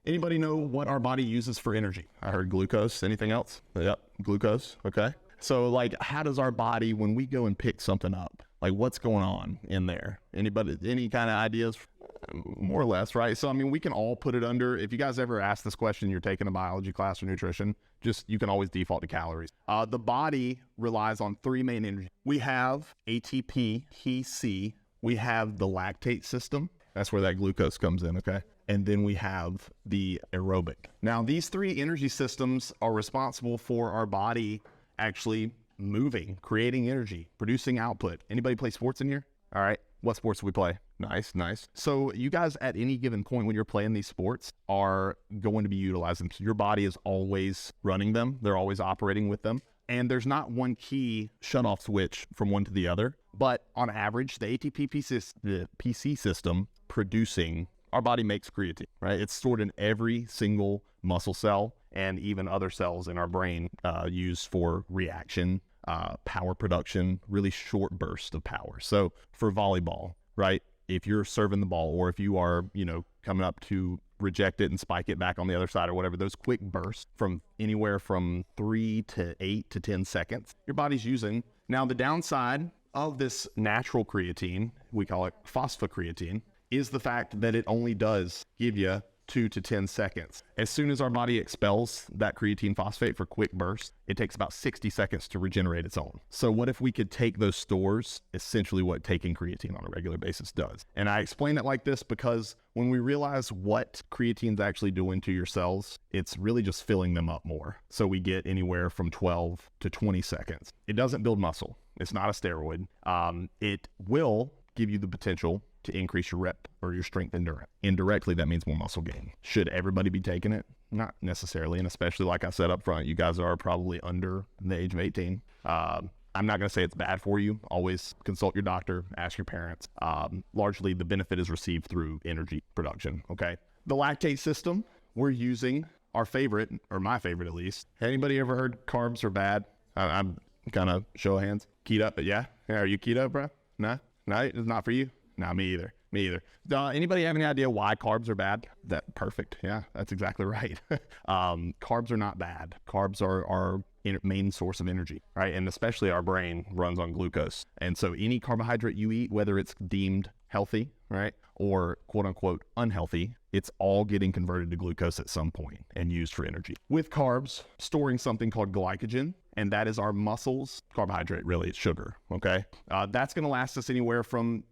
Anybody know what our body uses for energy? I heard glucose. Anything else? Yep, glucose. Okay. So like, how does our body, when we go and pick something up, like what's going on in there? Anybody, any kind of ideas? More or less, right? So, I mean, we can all put it under, if you guys ever ask this question, you're taking a biology class or nutrition, just, you can always default to calories. The body relies on three main energy. We have ATP, PC, we have the lactate system. That's where that glucose comes in, okay? And then we have the aerobic. Now, these three energy systems are responsible for our body actually moving, creating energy, producing output. Anybody play sports in here? All right. What sports do we play? Nice, nice. So you guys at any given point when you're playing these sports are going to be utilizing them. So your body is always running them. They're always operating with them. And there's not one key shut-off switch from one to the other. But on average, the ATP PC system producing, our body makes creatine, right? It's stored in every single muscle cell and even other cells in our brain used for reaction, power production, really short bursts of power. So for volleyball, right? If you're serving the ball or if you are, coming up to reject it and spike it back on the other side or whatever, those quick bursts from anywhere from 3 to 8 to 10 seconds, your body's using. Now, the downside of this natural creatine, we call it phosphocreatine, is the fact that it only does give you 2 to 10 seconds. As soon as our body expels that creatine phosphate for quick bursts, it takes about 60 seconds to regenerate its own. So what if we could take those stores, essentially what taking creatine on a regular basis does? And I explain it like this because when we realize what creatine's actually doing to your cells, it's really just filling them up more. So we get anywhere from 12 to 20 seconds. It doesn't build muscle. It's not a steroid. It will give you the potential to increase your rep or your strength endurance. Indirectly, that means more muscle gain. Should everybody be taking it? Not necessarily, and especially like I said up front, you guys are probably under the age of 18. I'm not going to say it's bad for you. Always consult your doctor, ask your parents. Largely, the benefit is received through energy production, okay? The lactate system, we're using our favorite, or my favorite at least. Anybody ever heard carbs are bad? I'm kind of show of hands. Keyed up, but yeah? Are you keyed up, bro? No, it's not for you. No, me either. Anybody have any idea why carbs are bad? Perfect. Yeah, that's exactly right. Carbs are not bad. Carbs are our main source of energy, right? And especially our brain runs on glucose. And so any carbohydrate you eat, whether it's deemed healthy, right, or quote unquote unhealthy, it's all getting converted to glucose at some point and used for energy. With carbs, storing something called glycogen, and that is our muscles. Carbohydrate, really, it's sugar, okay? That's gonna last us anywhere from,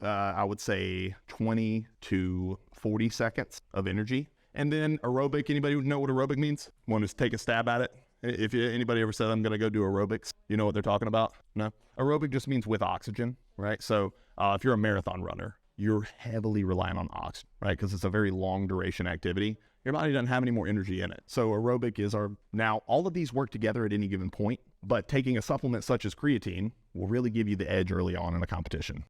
I would say 20 to 40 seconds of energy. And then aerobic, anybody know what aerobic means? Want to take a stab at it? If anybody ever said, I'm gonna go do aerobics, you know what they're talking about? No? Aerobic just means with oxygen, right? So if you're a marathon runner, you're heavily reliant on oxygen, right? Because it's a very long duration activity. Your body doesn't have any more energy in it. So aerobic is now all of these work together at any given point, but taking a supplement such as creatine will really give you the edge early on in a competition.